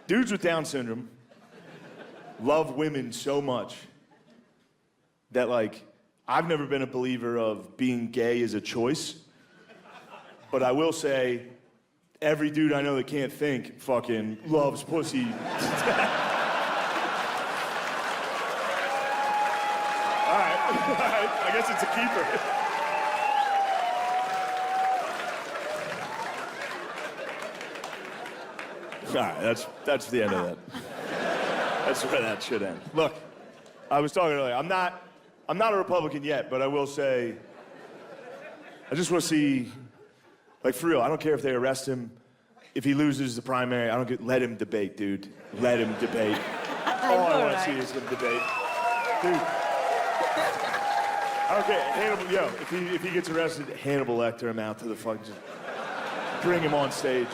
Dudes with Down syndrome love women so much that, like, I've never been a believer of being gay as a choice, but I will say every dude I know that can't think fucking loves pussy. All right, I guess it's a keeper. All right, that's the end of that. That's where that should end. Look, I was talking earlier, I'm not a Republican yet, but I will say, I just want to see, like, for real, I don't care if they arrest him. If he loses the primary, let him debate, dude. Let him debate. All I want to see is him debate. Dude. I don't care. Hannibal, if he gets arrested, Hannibal Lecter him out to the fucking, just bring him on stage.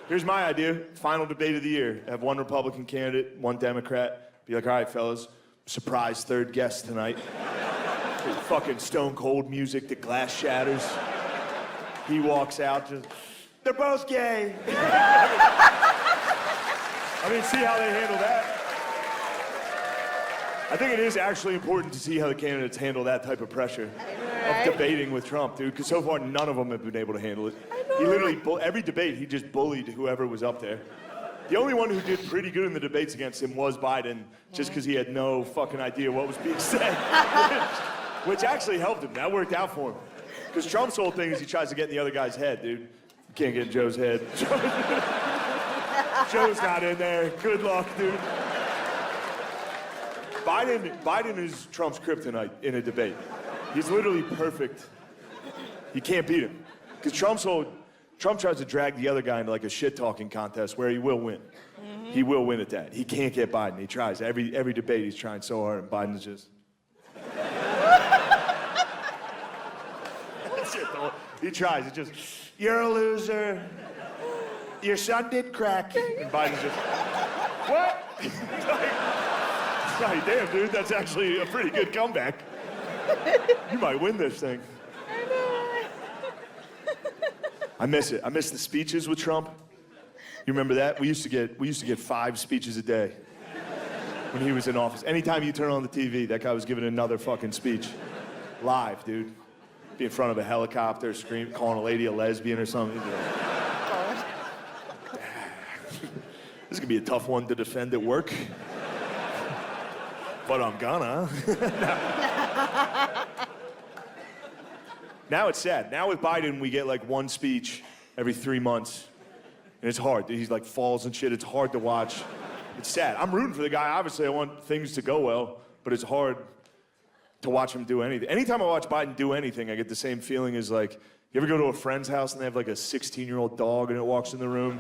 Here's my idea, final debate of the year. Have one Republican candidate, one Democrat. Be like, all right, fellas, surprise third guest tonight. Fucking stone cold music, the glass shatters. He walks out, just, they're both gay. I mean, see how they handle that. I think it is actually important to see how the candidates handle that type of pressure of debating with Trump, dude, because so far none of them have been able to handle it. He literally, every debate, he just bullied whoever was up there. The only one who did pretty good in the debates against him was Biden, just because he had no fucking idea what was being said, which actually helped him. That worked out for him. Because Trump's whole thing is he tries to get in the other guy's head, dude. You can't get in Joe's head. Joe's not in there. Good luck, dude. Biden is Trump's kryptonite in a debate. He's literally perfect. You can't beat him. Because Trump tries to drag the other guy into like a shit-talking contest where he will win. Mm-hmm. He will win at that. He can't get Biden. He tries. Every debate he's trying so hard, and Biden's just... That's it, though. He tries. It's just, you're a loser. Your son did crack. And Biden's just, what? Like, damn, dude, that's actually a pretty good comeback. You might win this thing. I miss it. I miss the speeches with Trump. You remember that? We used to get 5 speeches a day when he was in office. Anytime you turn on the TV, that guy was giving another fucking speech. Live, dude. Be in front of a helicopter, screaming, calling a lady a lesbian or something. This is gonna be a tough one to defend at work. But I'm gonna. Now it's sad. Now with Biden, we get like one speech every 3 months. And it's hard. He's like falls and shit. It's hard to watch. It's sad. I'm rooting for the guy. Obviously, I want things to go well, but it's hard to watch him do anything. Anytime I watch Biden do anything, I get the same feeling as like, you ever go to a friend's house and they have like a 16-year-old dog and it walks in the room?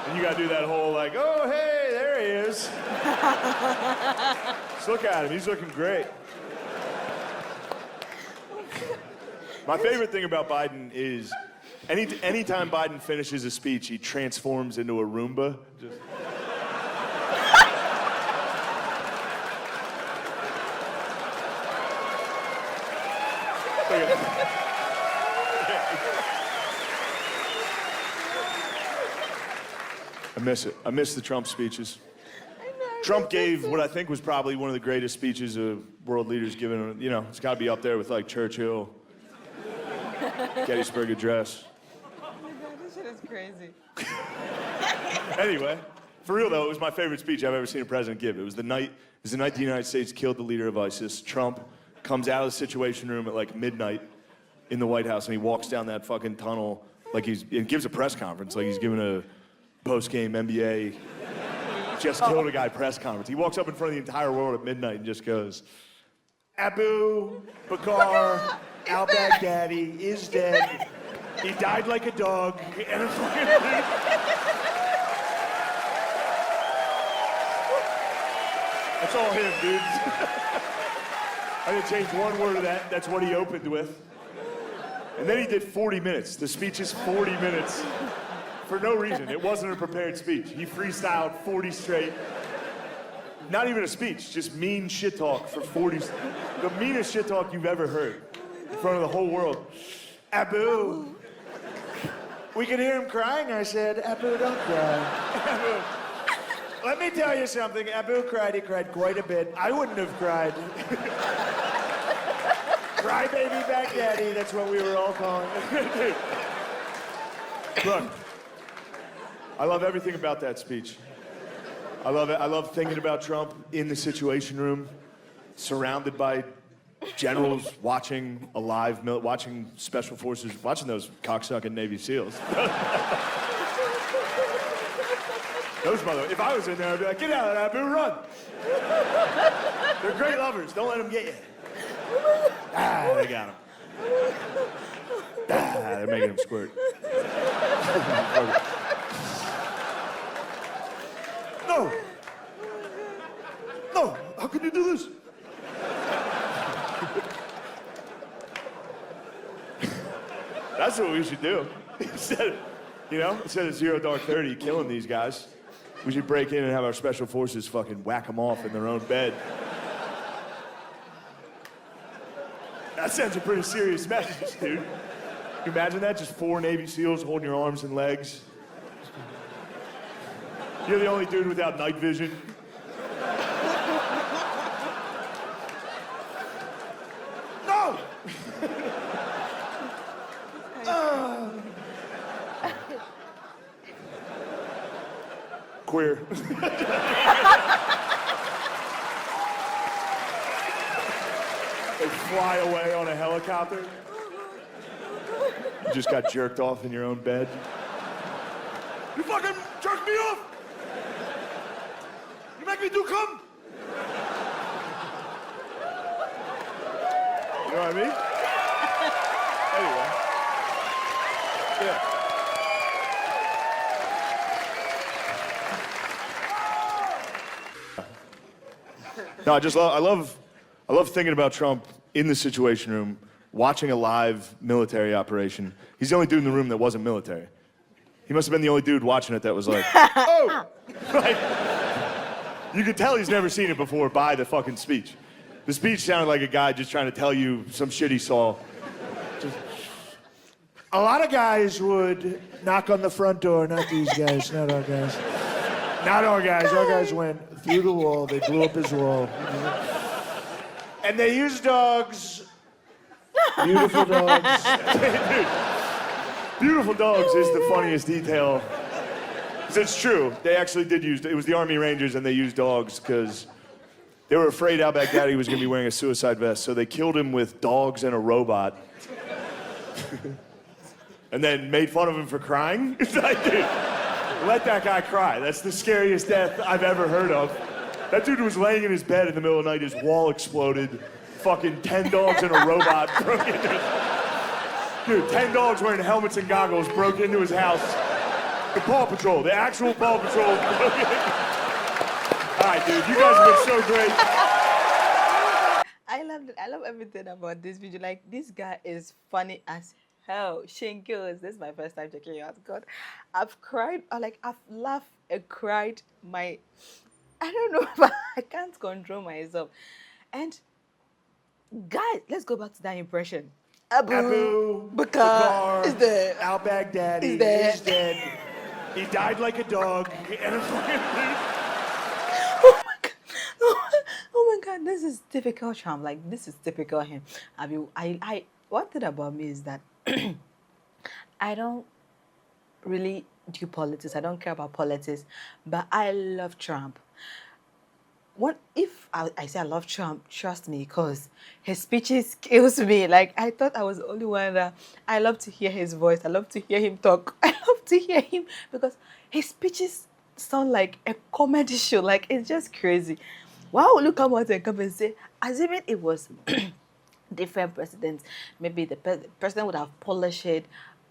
And you gotta do that whole like, oh, hey, there he is. Just look at him. He's looking great. My favorite thing about Biden is anytime Biden finishes a speech, he transforms into a Roomba. Just... I miss it. I miss the Trump speeches. Trump gave what I think was probably one of the greatest speeches a world leader's given. You know, it's got to be up there with like Churchill, Gettysburg Address. Oh my God, this shit is crazy. Anyway, for real though, it was my favorite speech I've ever seen a president give. It was the night the United States killed the leader of ISIS. Trump comes out of the Situation Room at like midnight in the White House, and he walks down that fucking tunnel like and gives a press conference like he's giving a post-game NBA just killed a guy press conference. He walks up in front of the entire world at midnight and just goes, Abu Bakr al-Baghdadi is dead. He died like a dog. And that's all him, dude. I didn't change one word of that. That's what he opened with. And then he did 40 minutes. The speech is 40 minutes. For no reason. It wasn't a prepared speech. He freestyled 40 straight. Not even a speech, just mean shit talk for 40. The meanest shit talk you've ever heard in front of the whole world. Abu. We could hear him crying. I said, Abu, don't cry. Abu, let me tell you something. Abu cried. He cried quite a bit. I wouldn't have cried. Cry baby Baghdadi. That's what we were all calling it. Look, I love everything about that speech. I love it. I love thinking about Trump in the Situation Room, surrounded by generals watching watching special forces, watching those cocksucking Navy SEALs. Those if I was in there, I'd be like, get out of that, Abu, run. They're great lovers. Don't let them get you. Ah, they got him. Ah, they're making him squirt. No. No, how can you do this? That's what we should do. Instead of 0 Dark 30 killing these guys, we should break in and have our special forces fucking whack them off in their own bed. That sends a pretty serious message, dude. Can you imagine that? Just 4 Navy SEALs holding your arms and legs. You're the only dude without night vision. No! Queer. They fly away on a helicopter. You just got jerked off in your own bed. You fucking jerked me off! You make me do cum! You know what I mean? Anyway. Yeah. No, I love thinking about Trump in the Situation Room, watching a live military operation. He's the only dude in the room that wasn't military. He must have been the only dude watching it that was like, oh! Like, you could tell he's never seen it before by the fucking speech. The speech sounded like a guy just trying to tell you some shit he saw. A lot of guys would knock on the front door. Not these guys, not our guys. Not our guys. Our guys went through the wall. They blew up his wall. And they used dogs. Beautiful dogs. Dude, beautiful dogs is the funniest detail. 'Cause it's true. They actually did use, it was the Army Rangers and they used dogs because they were afraid al-Baghdadi was going to be wearing a suicide vest, so they killed him with dogs and a robot. And then made fun of him for crying. It's like, dude, let that guy cry. That's the scariest death I've ever heard of. That dude was laying in his bed in the middle of the night, his wall exploded, fucking 10 dogs and a robot broke into his... Dude, 10 dogs wearing helmets and goggles broke into his house. The Paw Patrol, the actual Paw Patrol. All right, dude, you guys have been so great. I love everything about this video. Like, this guy is funny as hell. Shane Gillis, this is my first time checking you out. God, I've cried, I've laughed and cried. I don't know, but I can't control myself. And guys, let's go back to that impression. Abu Bakar is there. Al-Baghdadi Is there. is dead. He died like a dog. Oh my god. Oh my god, this is typical Trump. Like, this is typical him. I mean, one thing about me is that I don't really do politics. I don't care about politics, but I love Trump. What if I say I love Trump? Trust me, because his speeches kills me. Like, I thought I was the only one that I love to hear his voice. I love to hear him talk. I love to hear him because his speeches sound like a comedy show. Like, it's just crazy. Why would you come out and come and say, as if it was different presidents, maybe the president would have polished it.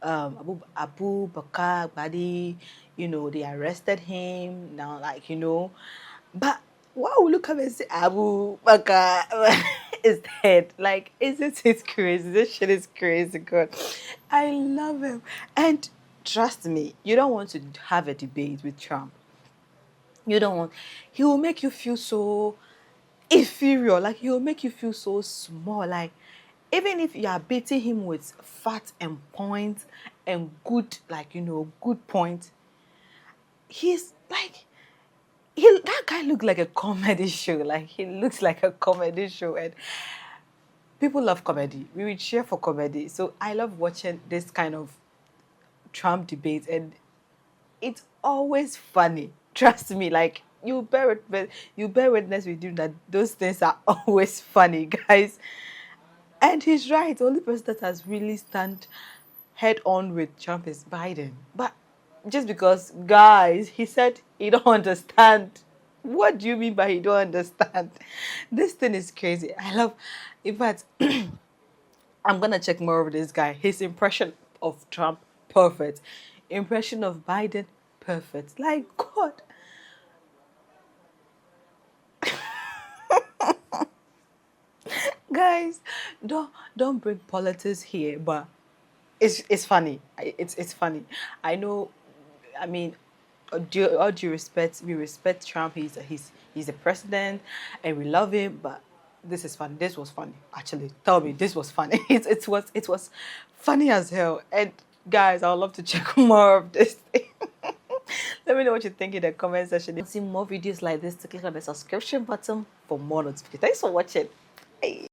Abu Bakar Badi, they arrested him now, but why would you come and say Abu Bakar is dead? Like, isn't it crazy? This shit is crazy, God. I love him. And trust me, you don't want to have a debate with Trump. You don't want, he will make you feel so inferior. Like, he will make you feel so small. Like, even if you are beating him with facts and points and good, like, good point. He's like, that guy looked like a comedy show. Like, he looks like a comedy show. And people love comedy. We would cheer for comedy. So I love watching this kind of Trump debate, and it's always funny. Trust me, like, you bear witness with you that those things are always funny, guys. And he's right. The only person that has really stand head on with Trump is Biden. But just because, guys, he said he don't understand. What do you mean by he don't understand? This thing is crazy. I love, in fact, I'm gonna check more of this guy. His impression of Trump, perfect. Impression of Biden, perfect. Like, God. Guys, don't bring politics here, but it's funny. It's funny. I know. I mean, all due respect, we respect Trump. He's a president, and we love him. But this is funny. This was funny. Actually, tell me, this was funny. It was funny as hell. And guys, I would love to check more of this thing. Let me know what you think in the comment section. If you see more videos like this, to click on the subscription button for more notifications. Thanks for watching. Bye.